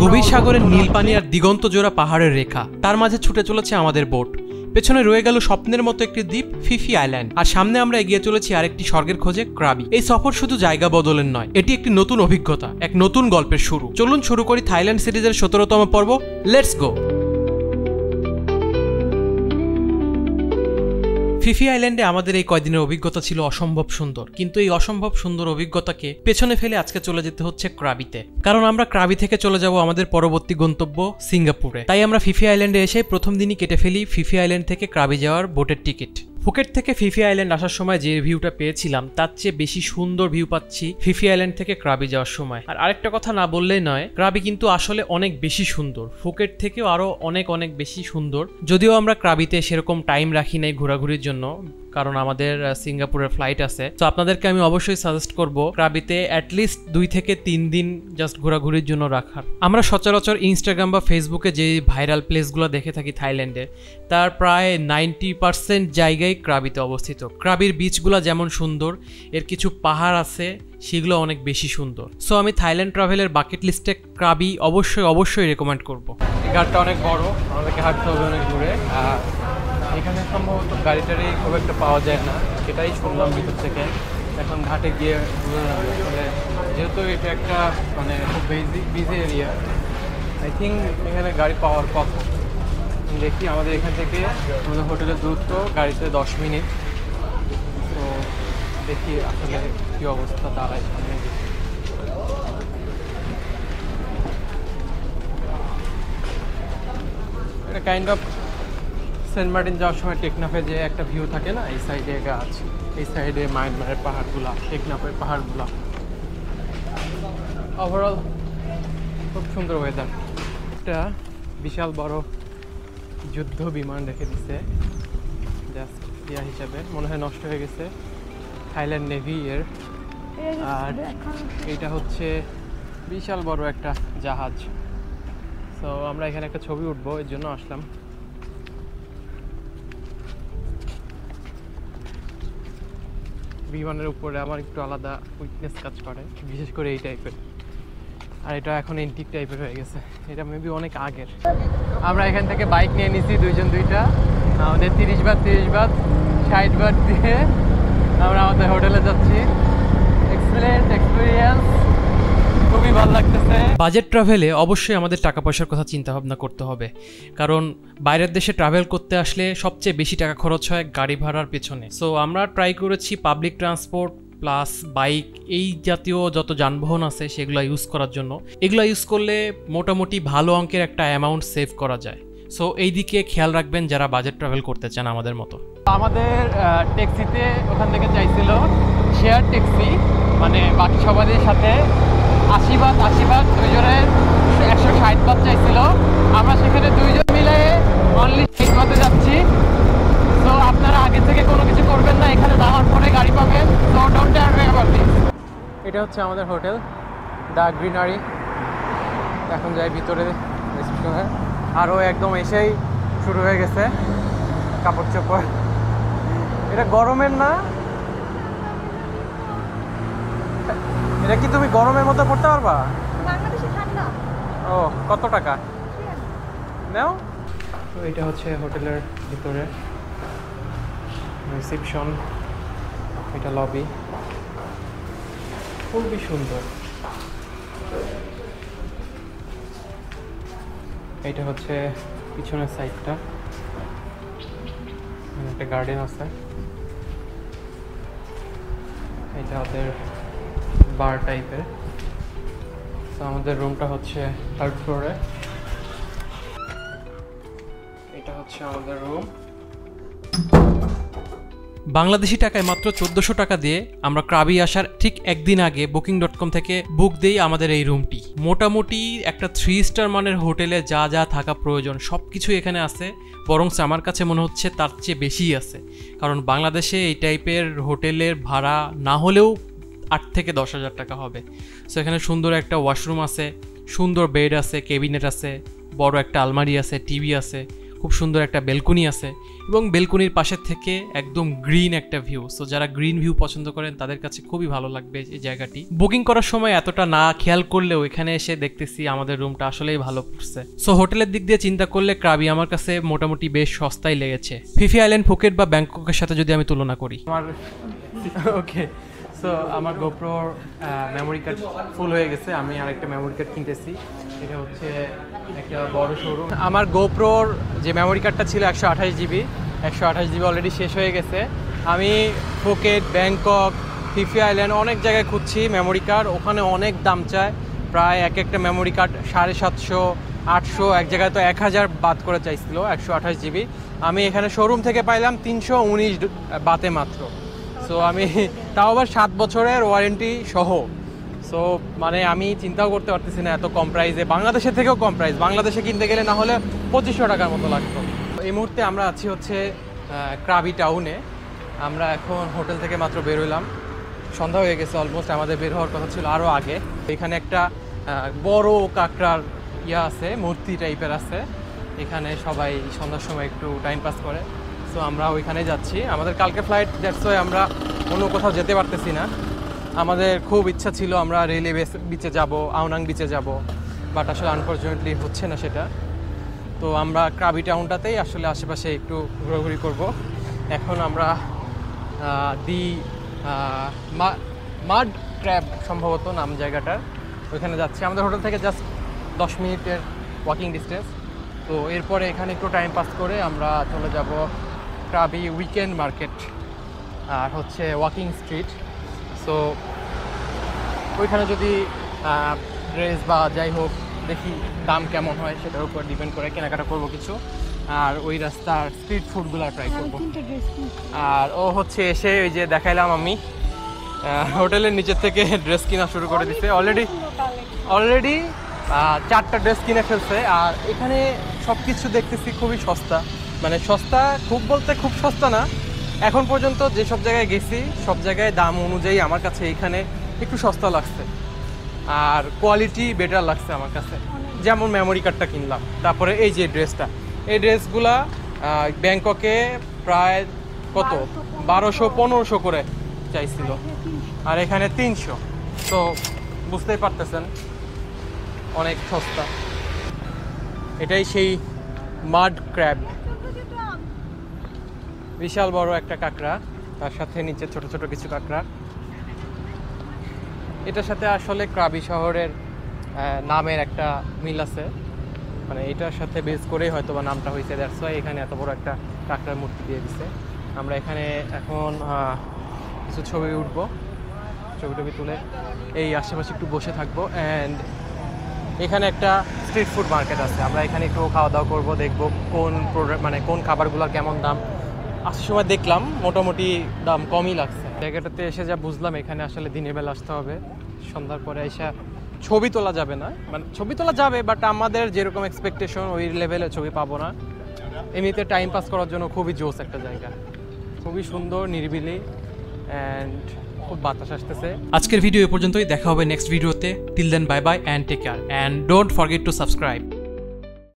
গভীর সাগরের নীল পানি আর দিগন্ত জোড়া পাহাড়ের রেখা, তার মাঝে ছুটে চলেছে আমাদের বোট। পেছনে রয়ে গেল স্বপ্নের মতো একটি দ্বীপ ফিফি আইল্যান্ড, আর সামনে আমরা এগিয়ে চলেছি আরেকটি স্বর্গের খোঁজে ক্রাবি। এই সফর শুধু জায়গা বদলের নয়, এটি একটি নতুন অভিজ্ঞতা, এক নতুন গল্পের শুরু। চলুন শুরু করি থাইল্যান্ড সিরিজের 17তম পর্ব। Let's go. ফিফি আইল্যান্ডে আমাদের এই কয়দিনের অভিজ্ঞতা ছিল অসম্ভব সুন্দর, কিন্তু এই অসম্ভব সুন্দর অভিজ্ঞতাকে পেছনে ফেলে আজকে চলে যেতে হচ্ছে ক্রাবিতে। কারণ আমরা ক্রাবি থেকে চলে যাব আমাদের পরবর্তী গন্তব্য সিঙ্গাপুরে। তাই আমরা ফিফি আইল্যান্ডে এসে প্রথম দিনই কেটে ফেলি ফিফি আইল্যান্ড থেকে ক্রাবি যাওয়ার বোটের টিকিট। ফুকেট থেকে ফিফি আইল্যান্ড আসার সময় যে ভিউটা পেয়েছিলাম তার চেয়ে বেশি সুন্দর ভিউ পাচ্ছি ফিফি আইল্যান্ড থেকে ক্রাবি যাওয়ার সময়। আর আরেকটা কথা না বললেই নয়, ক্রাবি কিন্তু আসলে অনেক বেশি সুন্দর, ফুকেট থেকেও আরো অনেক অনেক বেশি সুন্দর। যদিও আমরা ক্রাবিতে সেরকম টাইম রাখি নাই ঘোরাঘুরির জন্য, কারণ আমাদের সিঙ্গাপুরের ফ্লাইট আছে। তো আপনাদেরকে আমি অবশ্যই সাজেস্ট করব ক্রাবিতে অ্যাটলিস্ট 2 থেকে 3 দিন জাস্ট ঘোরাঘুরির জন্য রাখার। আমরা সচরাচর ইনস্টাগ্রাম বা ফেসবুকে যে ভাইরাল প্লেসগুলো দেখে থাকি থাইল্যান্ডে, তার প্রায় 90% জায়গায় ক্রাবিতে অবস্থিত। ক্রাবির বিচগুলো যেমন সুন্দর, এর কিছু পাহাড় আছে সেগুলো অনেক বেশি সুন্দর। সো আমি থাইল্যান্ড ট্রাভেলের বাকেট লিস্টে ক্রাবি অবশ্যই রেকমেন্ড করব। ঘাটটা অনেক বড়, আমাদেরকে হাঁটতে হবে অনেক দূরে। এখানে সম্ভবত গাড়িটারই খুব একটা পাওয়া যায় না, সেটাই শুনলাম ভিতর থেকে। এখন ঘাটে গিয়ে যেহেতু এটা একটা খুব বিজি এরিয়া, আই থিঙ্ক এখানে গাড়ি পাওয়ার কথা। দেখি আমাদের এখান থেকে আমাদের হোটেলের দূরত্ব গাড়িতে 10 মিনিট। তো দেখি আসলে কী অবস্থা দাঁড়ায় সামনে। এটা কাইন্ড অফ সেন্ট মার্টিন যাওয়ার সময় টেকনাফে যে একটা ভিউ থাকে না, এই সাইডে এটা আছে। এই সাইডে মায়ানমারের পাহাড়গুলা, টেকনাফের পাহাড়গুলা। ওভারঅল খুব সুন্দর ওয়েদার। একটা বিশাল বড় যুদ্ধ বিমান রেখে দিছে জাস্ট ইয়া হিসাবে, মনে হয় নষ্ট হয়ে গেছে, থাইল্যান্ড নেভি এর। আর এটা হচ্ছে বিশাল বড় একটা জাহাজ। সো আমরা এখানে একটা ছবি উঠবো, এর জন্য আসলাম। বিমানের উপরে আমার একটু আলাদা উইকনেস কাজ করে, বিশেষ করে এই টাইপের। আর এটা এখন এন্টিক টাইপের হয়ে গেছে, এটা মেবি অনেক আগের। আমরা এখান থেকে বাইক নিয়ে নিছি দুইজন দুইটা, আমাদের 30 বাট 60 বাট দিয়ে আমরা আমাদের হোটেলে যাচ্ছি। এক্সেলেন্ট এক্সপিরিয়েন্স, খুবই ভালো লাগতেছে। বাজেট ট্রাভেলে অবশ্যই আমাদের টাকা পয়সার কথা চিন্তা ভাবনা করতে হবে, কারণ বাইরের দেশে ট্রাভেল করতে আসলে সবচেয়ে বেশি টাকা খরচ হয় গাড়ি ভাড়ার পেছনে। সো আমরা ট্রাই করেছি পাবলিক ট্রান্সপোর্ট প্লাস বাইক, এই জাতীয় যত যানবাহন আছে সেগুলো ইউজ করার জন্য। এগুলো ইউজ করলে মোটামুটি ভালো অঙ্কের একটা অ্যামাউন্ট সেভ করা যায়। সো এই দিকে খেয়াল রাখবেন যারা বাজেট ট্রাভেল করতে চান আমাদের মতো। আমাদের ট্যাক্সিতে ওখান থেকে চাইছিল শেয়ার ট্যাক্সি, বাকি সবাদের সাথে 80 বাত দুইজনের 160 বাত চাইছিল। আমরা সেখানে দুইজন মিলে অনলি 60 বাতে যাচ্ছি। তো আপনারা আগে থেকে কোনো কিছু করবেন না, এখানে যাওয়ার পরে গাড়ি পাবেন। তো ডোন্ট টেয়ার অ্যাবাউট দিস। এটা হচ্ছে আমাদের হোটেল দ্য গ্রিনারি। এখন যাই ভিতরে রিসেপশনে। আরও একদম এসেই শুরু হয়ে গেছে কাপড় চোপড়। এটা গরমের না, এটা কি তুমি গরমের মধ্যে পড়তে পারবা? বাংলাদেশে ঠান্ডা। ও, কত টাকা নাও? তো এটা হচ্ছে হোটেলের ভিতরে রিসেপশন, এটা লবি, খুবই সুন্দর। এটা হচ্ছে পিছনের সাইডটা, একটা গার্ডেন আছে। এটা ওদের বার টাইপের। তো আমাদের রুমটা হচ্ছে 3rd ফ্লোরে। এটা হচ্ছে আমাদের রুম। বাংলাদেশি টাকায় মাত্র 1400 টাকা দিয়ে আমরা ক্রাবি আসার ঠিক একদিন আগে booking.com থেকে বুক দেই আমাদের এই রুমটি। মোটামুটি একটা 3 স্টার মানের হোটেলে যা যা থাকা প্রয়োজন সব কিছু এখানে আছে, বরং আমার কাছে মনে হচ্ছে তার চেয়ে বেশিই আছে। কারণ বাংলাদেশে এই টাইপের হোটেলের ভাড়া না হলেও 8 থেকে 10,000 টাকা হবে। সো এখানে সুন্দর একটা ওয়াশরুম আছে, সুন্দর বেড আছে, ক্যাবিনেট আছে, বড় একটা আলমারি আছে, টিভি আছে, খুব সুন্দর একটা বেলকনি আছে এবং বেলকনির পাশের থেকে একদম গ্রিন একটা ভিউ। সো যারা গ্রিন ভিউ পছন্দ করেন তাদের কাছে খুবই ভালো লাগবে এই জায়গাটি। বুকিং করার সময় এতটা না খেয়াল করলেও এখানে এসে দেখতেছি আমাদের রুমটা আসলেই ভালো পড়ছে। সো হোটেলের দিক দিয়ে চিন্তা করলে ক্রাবি আমার কাছে মোটামুটি বেশ সস্তায় লেগেছে, ফিফি আইল্যান্ড, ফুকেট বা ব্যাংককের সাথে যদি আমি তুলনা করি। ওকে, সো আমার গোপ্রোর মেমোরি কার্ড ফুল হয়ে গেছে, আমি আরেকটা মেমোরি কার্ড কিনতেছি। এটা হচ্ছে একটা বড় শোরুম। আমার গোপ্রোর যে মেমোরি কার্ডটা ছিল 128 জিবি, 128 জিবি অলরেডি শেষ হয়ে গেছে। আমি ফুকেট, ব্যাংকক, ফিফি আইল্যান্ড অনেক জায়গায় খুঁজছি মেমোরি কার্ড, ওখানে অনেক দাম চায়। প্রায় এক একটা মেমোরি কার্ড 750, 800, এক জায়গায় তো 1000 বাদ করে চাইছিল 128 জিবি। আমি এখানে শোরুম থেকে পাইলাম 319 বাতে মাত্র। সো আমি তাও আবার 7 বছরের ওয়ারেন্টি সহ। সো মানে আমি চিন্তাও করতে পারতেছি না এত কম প্রাইসে, বাংলাদেশের থেকেও কম প্রাইস। বাংলাদেশে কিনতে গেলে না হলে 2500 টাকার মতো লাগতো। এই মুহূর্তে আমরা আছি হচ্ছে ক্রাবি টাউনে। আমরা এখন হোটেল থেকে মাত্র বের হইলাম, সন্ধ্যা হয়ে গেছে অলমোস্ট, আমাদের বের হওয়ার কথা ছিল আরও আগে। এখানে একটা বড় কাঁকড়ার আছে, মূর্তি টাইপের আছে, এখানে সবাই সন্ধ্যার সময় একটু টাইম পাস করে। সো আমরা ওইখানে যাচ্ছি। আমাদের কালকে ফ্লাইট, দ্যাটস ওয়াই আমরা অন্য কোথাও যেতে পারতেছি না। আমাদের খুব ইচ্ছা ছিল আমরা রেলে বিচে যাব, আউনাং বিচে যাব, বাট আসলে আনফর্চুনেটলি হচ্ছে না সেটা। তো আমরা ক্রাবি টাউনটাতেই আসলে আশেপাশে একটু ঘোরাঘুরি করব। এখন আমরা মাড ক্র্যাব সম্ভবত নাম জায়গাটার, ওইখানে যাচ্ছি। আমাদের হোটেল থেকে জাস্ট 10 মিনিটের ওয়াকিং ডিস্টেন্স। তো এরপরে এখানে একটু টাইম পাস করে আমরা চলে যাব ক্রাবি উইকেন্ড মার্কেট আর হচ্ছে ওয়াকিং স্ট্রিট। সো ওইখানে যদি ড্রেস বা যাই হোক দেখি দাম কেমন হয় সেটার উপর ডিপেন্ড করে কেনাকাটা করবো কিছু, আর ওই রাস্তার স্ট্রিট ফুডগুলো ট্রাই করবো। আর ও হচ্ছে এসে ওই যে দেখাইলাম আমি হোটেলের নিচের থেকে ড্রেস কিনা শুরু করে দিচ্ছে। অলরেডি 4টা ড্রেস কিনে ফেলছে। আর এখানে সব কিছু দেখতেছি খুবই সস্তা, মানে সস্তা খুব বলতে খুব সস্তা না। এখন পর্যন্ত যেসব জায়গায় গেছি সব জায়গায় দাম অনুযায়ী আমার কাছে এখানে একটু সস্তা লাগছে, আর কোয়ালিটি বেটার লাগছে আমার কাছে। যেমন মেমোরি কার্ডটা কিনলাম, তারপরে এই যে ড্রেসটা, এই ড্রেসগুলা ব্যাংককে প্রায় কত 1200-1500 করে চাইছিল, আর এখানে 300। তো বুঝতেই পারতেছেন অনেক সস্তা। এটাই সেই মাড ক্র্যাব, বিশাল বড় একটা কাঁকড়া, তার সাথে নিচে ছোট ছোট কিছু কাঁকড়া। এটার সাথে আসলে ক্রাবি শহরের নামের একটা মিল আছে, মানে এটার সাথে বেস করেই হয়তো বা নামটা হয়েছে, দ্যাটস ওয়াই এখানে এত বড় একটা কাঁকড়ার মূর্তি দিয়ে দিছে। আমরা এখানে এখন কিছু ছবি উঠবো, ছবি তুলে এই আশেপাশে একটু বসে থাকবো। অ্যান্ড এখানে একটা স্ট্রিট ফুড মার্কেট আছে, আমরা এখানে একটু খাওয়া দাওয়া করবো, দেখবো কোন প্রোডাক্ট মানে কোন খাবারগুলোর কেমন দাম। আসার সময় দেখলাম মোটামুটি দাম কমই লাগছে। জায়গাটাতে এসে যা বুঝলাম এখানে আসলে দিনের বেলা আসতে হবে, সন্ধ্যার পরে এসে ছবি তোলা যাবে না, মানে ছবি তোলা যাবে বাট আমাদের যেরকম এক্সপেকটেশন ওই লেভেলে ছবি পাবো না। এমনিতে টাইম পাস করার জন্য খুবই জোস একটা জায়গা, খুবই সুন্দর, নিরিবিলি, অ্যান্ড খুব বাতাস আসতেছে। আজকের ভিডিও এ পর্যন্তই, দেখা হবে নেক্সট ভিডিওতে। Till then bye bye and take care and don't forget to subscribe.